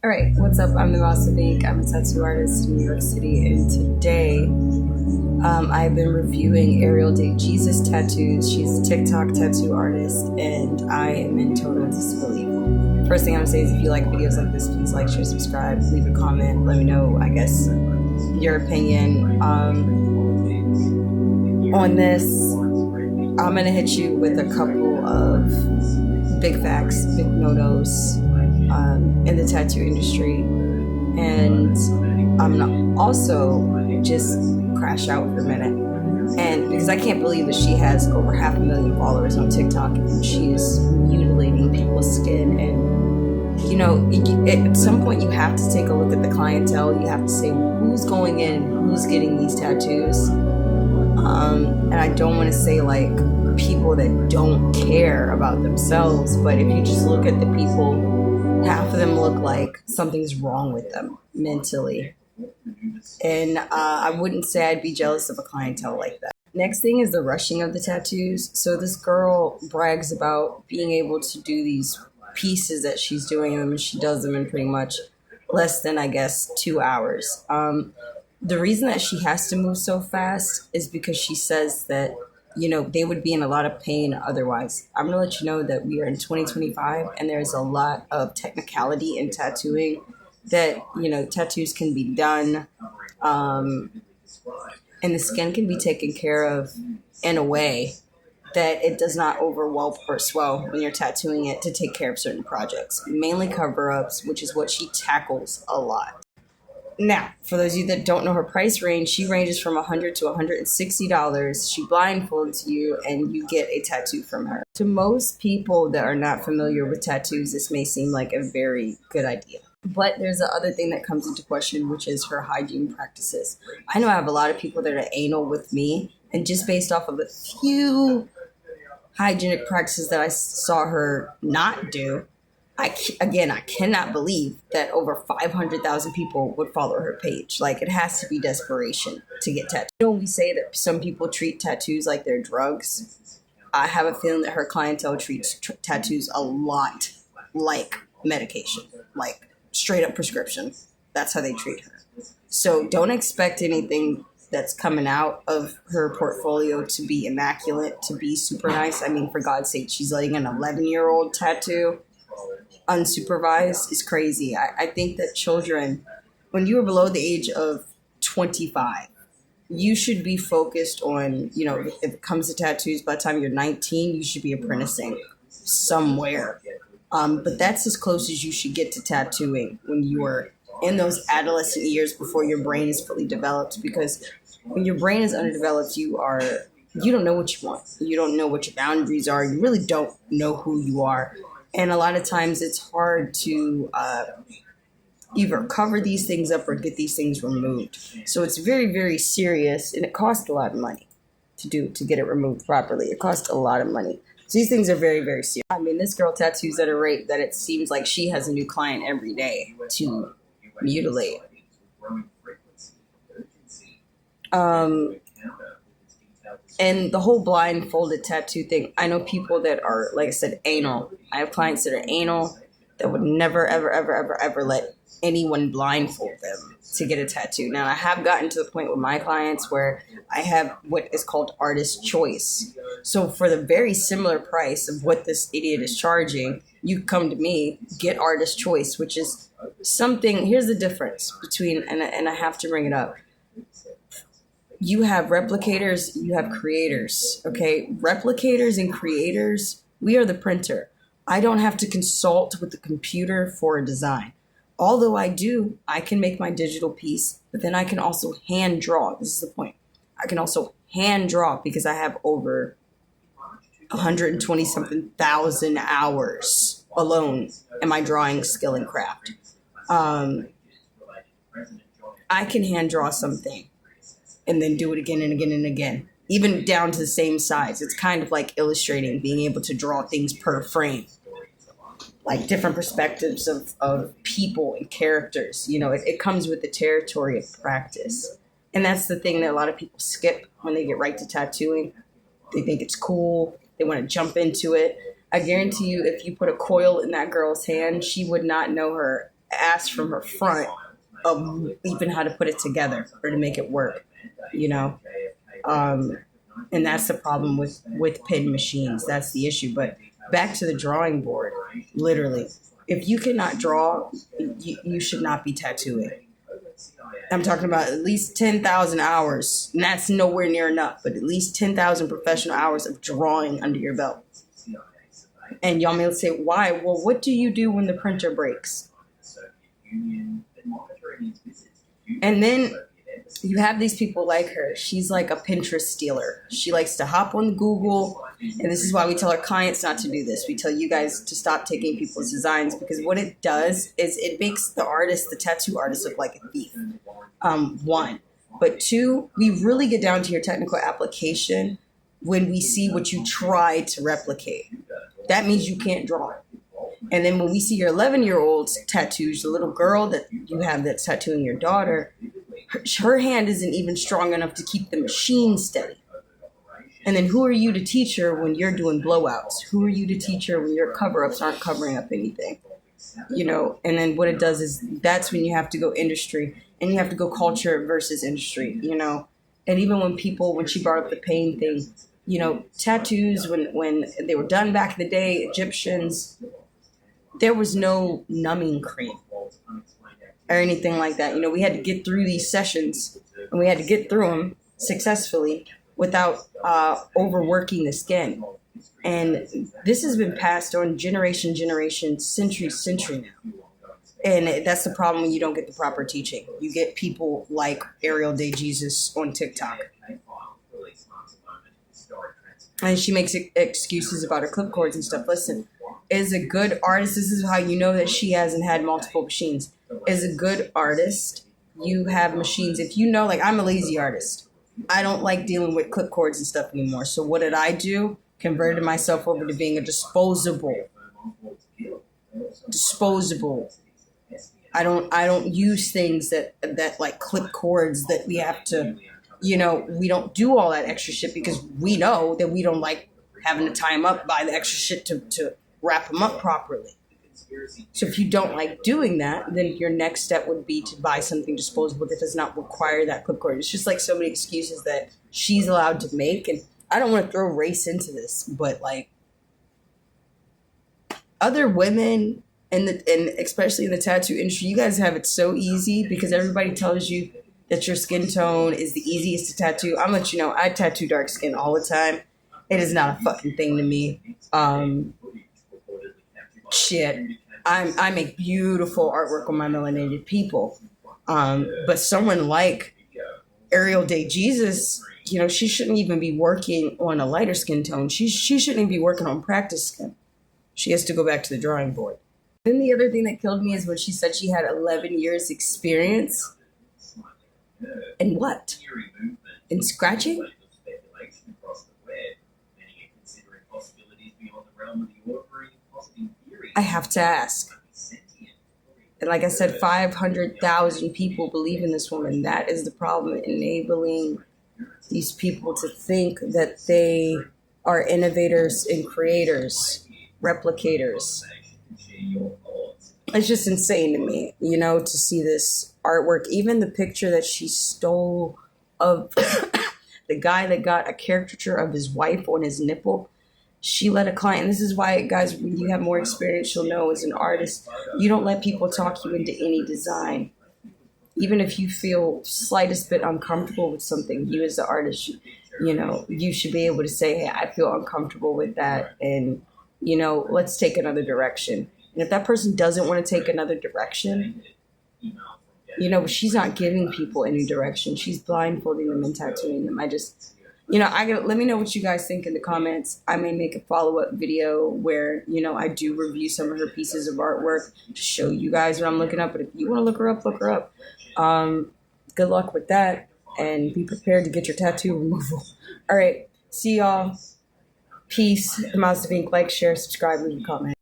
All right, what's up? I'm the Boss of Ink. I'm a tattoo artist in New York City, and today I've been reviewing Ariel DeJesus tattoos. She's a TikTok tattoo artist, and I am in total disbelief. First thing I'm gonna say is if you like videos like this, please like, share, subscribe, leave a comment, let me know, I guess, your opinion on this. I'm gonna hit you with a couple of big facts, big no-nos in the tattoo industry, and I'm gonna also just crash out for a minute, and because I can't believe that she has over 500,000 followers on TikTok and she's mutilating people's skin. And you know, at some point you have to take a look at the clientele. You have to say who's going in, who's getting these tattoos, and I don't want to say like people that don't care about themselves, but if you just look at the people, half of them look like something's wrong with them mentally. And I wouldn't say I'd be jealous of a clientele like that. Next thing is the rushing of the tattoos. So this girl brags about being able to do these pieces that she's doing them, and she does them in pretty much less than, I guess, 2 hours. The reason that she has to move so fast is because she says that, you know, they would be in a lot of pain otherwise. I'm going to let you know that we are in 2025 and there's a lot of technicality in tattooing that, you know, tattoos can be done and the skin can be taken care of in a way that it does not overwhelm or swell when you're tattooing it to take care of certain projects, mainly cover-ups, which is what she tackles a lot. Now, for those of you that don't know her price range, she ranges from $100 to $160. She blindfolds you and you get a tattoo from her. To most people that are not familiar with tattoos, this may seem like a very good idea. But there's the other thing that comes into question, which is her hygiene practices. I know I have a lot of people that are anal with me, and just based off of a few hygienic practices that I saw her not do, I cannot believe that over 500,000 people would follow her page. Like, it has to be desperation to get tattoos. You know, we say that some people treat tattoos like they're drugs. I have a feeling that her clientele treats tattoos a lot like medication, like straight up prescription. That's how they treat her. So don't expect anything that's coming out of her portfolio to be immaculate, to be super nice. I mean, for God's sake, she's letting an 11-year-old tattoo unsupervised is crazy. I think that children, when you are below the age of 25, you should be focused on, you know, if it comes to tattoos, by the time you're 19, you should be apprenticing somewhere. But that's as close as you should get to tattooing when you are in those adolescent years before your brain is fully developed. Because when your brain is underdeveloped, you don't know what you want. You don't know what your boundaries are. You really don't know who you are. And a lot of times it's hard to either cover these things up or get these things removed. So it's very, very serious, and it costs a lot of money to get it removed properly. It costs a lot of money. So these things are very, very serious. I mean, this girl tattoos at a rate that it seems like she has a new client every day to mutilate. And the whole blindfolded tattoo thing, I know people that are, like I said, anal. I have clients that are anal that would never, ever, ever, ever, ever let anyone blindfold them to get a tattoo. Now, I have gotten to the point with my clients where I have what is called artist choice. So for the very similar price of what this idiot is charging, you come to me, get artist choice, which is something. Here's the difference between, and I have to bring it up. You have replicators, you have creators, okay? Replicators and creators, we are the printer. I don't have to consult with the computer for a design. Although I can make my digital piece, but then I can also hand draw. This is the point. I can also hand draw because I have over 120 something thousand hours alone in my drawing skill and craft. I can hand draw something and then do it again and again and again, even down to the same size. It's kind of like illustrating, being able to draw things per frame, like different perspectives of people and characters. You know, it comes with the territory of practice. And that's the thing that a lot of people skip when they get right to tattooing. They think it's cool. They want to jump into it. I guarantee you, if you put a coil in that girl's hand, she would not know her asked from her front of even how to put it together or to make it work, you know. And that's the problem with pen machines. That's the issue. But back to the drawing board, literally, if you cannot draw, you should not be tattooing. I'm talking about at least 10,000 hours, and that's nowhere near enough, but at least 10,000 professional hours of drawing under your belt. And y'all may say, why? Well, what do you do when the printer breaks? And then you have these people like her. She's like a Pinterest stealer. She likes to hop on Google, and this is why we tell our clients not to do this. We tell you guys to stop taking people's designs, because what it does is it makes the artist, the tattoo artist, look like a thief. One. But two, we really get down to your technical application when we see what you tried to replicate. That means you can't draw. And then when we see your 11-year-old's tattoos, the little girl that you have that's tattooing your daughter, her hand isn't even strong enough to keep the machine steady. And then who are you to teach her when you're doing blowouts? Who are you to teach her when your cover-ups aren't covering up anything? You know, and then what it does is that's when you have to go industry, and you have to go culture versus industry, you know. And even when she brought up the pain thing, you know, tattoos, when they were done back in the day, Egyptians, there was no numbing cream or anything like that. You know, we had to get through these sessions, and we had to get through them successfully without overworking the skin. And this has been passed on generation, century now. And that's the problem when you don't get the proper teaching. You get people like Ariel DeJesus on TikTok. And she makes excuses about her clip cords and stuff. Listen, as a good artist, this is how you know that she hasn't had multiple machines. As a good artist, you have machines. If you know, like, I'm a lazy artist. I don't like dealing with clip cords and stuff anymore. So what did I do? Converted myself over to being a disposable. I don't use things that like clip cords that we have to, you know, we don't do all that extra shit because we know that we don't like having to tie them up, buy the extra shit to wrap them up properly. So if you don't like doing that, then your next step would be to buy something disposable that does not require that clip cord. It's just like so many excuses that she's allowed to make. And I don't want to throw race into this, but like other women and especially in the tattoo industry, you guys have it so easy because everybody tells you that your skin tone is the easiest to tattoo. I'm gonna let you know, I tattoo dark skin all the time. It is not a fucking thing to me. I make beautiful artwork on my melanated people. But someone like Ariel DeJesus, you know, she shouldn't even be working on a lighter skin tone. She shouldn't even be working on practice skin. She has to go back to the drawing board. Then the other thing that killed me is when she said she had 11 years experience. In what? In scratching? I have to ask. And like I said, 500,000 people believe in this woman. That is the problem, enabling these people to think that they are innovators and creators, replicators. It's just insane to me, you know, to see this artwork. Even the picture that she stole of the guy that got a caricature of his wife on his nipple. She let a client, and this is why, guys, when you have more experience, you'll know as an artist, you don't let people talk you into any design. Even if you feel slightest bit uncomfortable with something, you as the artist, you know, you should be able to say, hey, I feel uncomfortable with that, and, you know, let's take another direction. And if that person doesn't want to take another direction, you know, she's not giving people any direction. She's blindfolding them and tattooing them. You know, let me know what you guys think in the comments. I may make a follow-up video where, you know, I do review some of her pieces of artwork to show you guys what I'm looking up. But if you want to look her up, look her up. Good luck with that. And be prepared to get your tattoo removal. All right. See y'all. Peace. The Mouse of Ink. Like, share, subscribe, leave a comment.